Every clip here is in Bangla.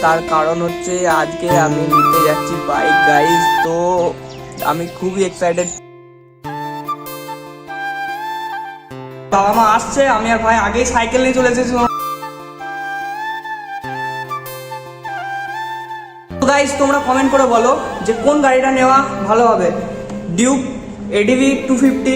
তার কারণ হচ্ছে আজকে আমি নিতে যাচ্ছি বাইক গাইজ। তো আমি খুবই এক্সাইটেড। বাবা মা আসছে, আমি আর ভাই আগেই সাইকেল নিয়ে চলে এসেছি। তো গাইজ তোমরা কমেন্ট করে বলো যে কোন গাড়িটা নেওয়া ভালো হবে, Duke, ADV 250।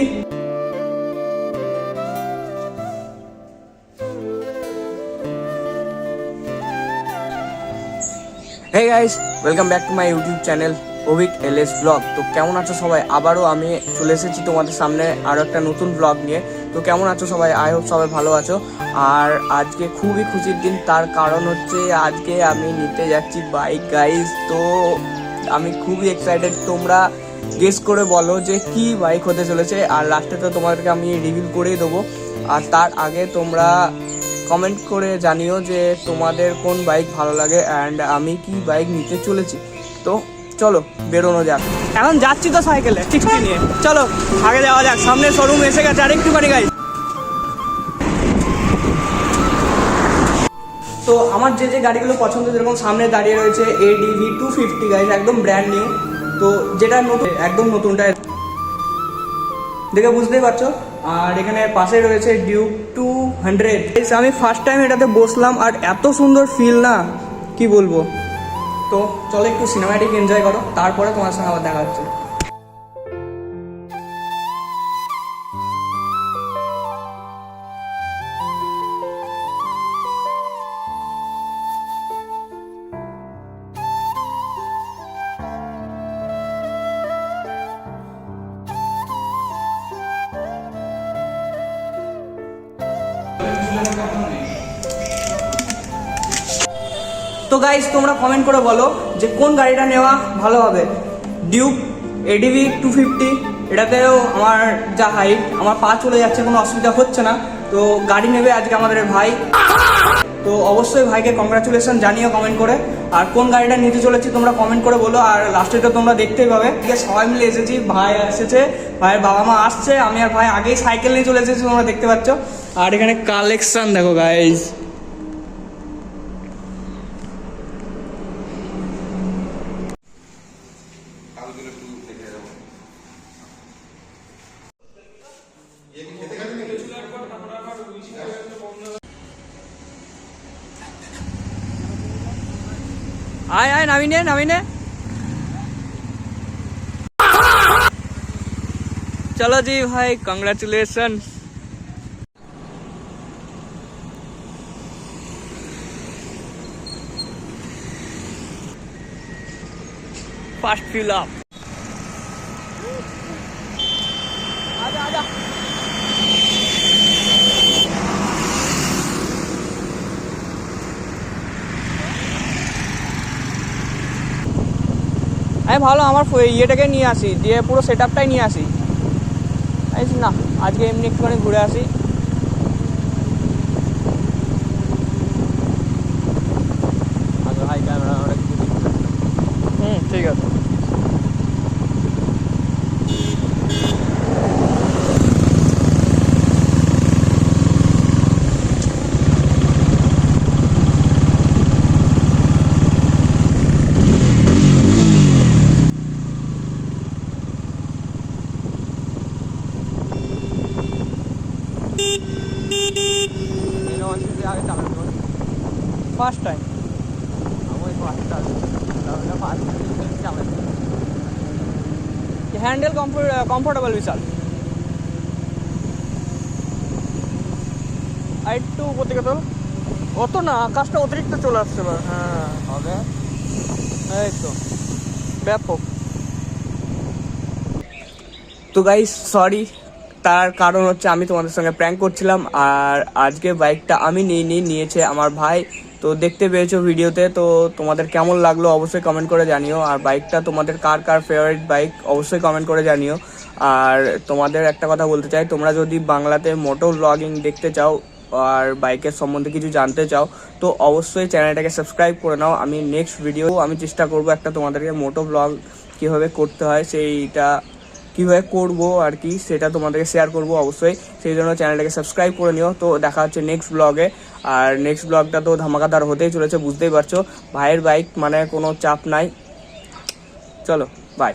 Hey guys, welcome back to my YouTube channel Avik LS vlog. তো কেমন আছো সবাই? আবারও আমি চলে এসেছি তোমাদের সামনে আরও একটা নতুন ব্লগ নিয়ে। তো কেমন আছো সবাই? আই হোপ সবাই ভালো আছো। আর আজকে খুবই খুশির দিন, তার কারণ হচ্ছে আজকে আমি নিতে যাচ্ছি বাইক গাইস। তো আমি খুবই এক্সাইটেড। তোমরা গেস করে বলো যে কি বাইক হতে চলেছে, আর লাস্টে তো তোমাদেরকে আমি রিভিল করেই দেবো। আর তার আগে তোমরা কমেন্ট করে জানিও যে তোমাদের কোন বাইক ভালো লাগে অ্যান্ড আমি কি বাইক নিতে চলেছি। তো চলো বেরোনো যাক। এখন যাচ্ছি তো সাইকেলে 60 নিয়ে, চলো আগে যাওয়া যাক। সামনে শোরুম এসে গেছে আর একটুখানি গাইজ। তো আমার যে যে গাড়িগুলো পছন্দ, যেরকম সামনে দাঁড়িয়ে রয়েছে এডিভি 250 গাইজ, একদম ব্র্যান্ড নিউ। তো যেটা নতুন, একদম নতুনটা দেখে বুঝতেই পারছো। আর এখানে পাশে রয়েছে ডিউক 200। আমি ফার্স্ট টাইম এটাতে বসলাম আর এত সুন্দর ফিল, না কি বলবো। তো চলো একটু সিনেমাটিক এনজয় করো, তারপরে তোমার সঙ্গে আবার দেখা হচ্ছে। তো গাইজ তোমরা কমেন্ট করে বলো যে কোন গাড়িটা নেওয়া ভালো হবে, ডিউক, এডিভি 250। এটাতেও আমার যা হাইট, আমার পা চলে যাচ্ছে, কোনো অসুবিধা হচ্ছে না। তো গাড়ি নেবে আজকে আমাদের ভাই। তো অবশ্যই ভাইকে কংগ্রাচুলেশন জানিও কমেন্ট করে। আর কোন গাড়িটা নিতে চলেছি তোমরা কমেন্ট করে বলো। আর লাস্টে তো তোমরা দেখতেই পাবে। ঠিক আছে, সবাই মিলে এসেছি, ভাই এসেছে, ভাইয়ের বাবা মা আসছে, আমি আর ভাই আগেই সাইকেল নিয়ে চলে এসেছি, তোমরা দেখতে পাচ্ছ। আর এখানে কালেকশন দেখো গাইজ। आए आए नवीने नवीने, चलो जी भाई कंग्रेचुलेशन। फास्ट फिल अप, आजा आजा। আমি ভালো আমার ইয়েটাকে নিয়ে আসি, দিয়ে পুরো সেট আপটাই নিয়ে আসি। না আজকে এমনি একটুখানি ঘুরে আসি। ভাই ক্যামেরা ঠিক আছে। ফার্স্ট টাইম আমি হ্যান্ডেল কমফোর্টেবল বিশাল। আর একটু উপর থেকে তোল, অত না আকাশটা অতিরিক্ত চলে আসছে। হ্যাঁ হবে, এই তো ব্যাপক। তো গাইস সরি, তার কারণ হচ্ছে আমি তোমাদের সঙ্গে প্র্যাঙ্ক করছিলাম। আর আজকে বাইকটা আমি নিয়েছে আমার ভাই। তো দেখতে পেয়েছো ভিডিওতে। তো তোমাদের কেমন লাগলো অবশ্যই কমেন্ট করে জানিও। আর বাইকটা তোমাদের কার কার ফেভারিট বাইক অবশ্যই কমেন্ট করে জানিও। আর তোমাদের একটা কথা বলতে চাই, তোমরা যদি বাংলাতে মোটো ব্লগিং দেখতে চাও আর বাইকের সম্বন্ধে কিছু জানতে চাও, তো অবশ্যই চ্যানেলটাকে সাবস্ক্রাইব করে নাও। আমি নেক্সট ভিডিও আমি চেষ্টা করবো একটা তোমাদেরকে মোটো ব্লগ কীভাবে করতে হয় সেইটা কীভাবে করবো আর কি সেটা তোমাদেরকে শেয়ার করবো অবশ্যই। সেই জন্য চ্যানেলটাকে সাবস্ক্রাইব করে নিও। তো দেখা হচ্ছে নেক্সট ব্লগে। আর নেক্সট ব্লগটা তো ধামাকাদার হতেই চলেছে, বুঝতেই পারছো। ভাইয়ের বাইক মানে কোনো চাপ নাই। চলো বাই।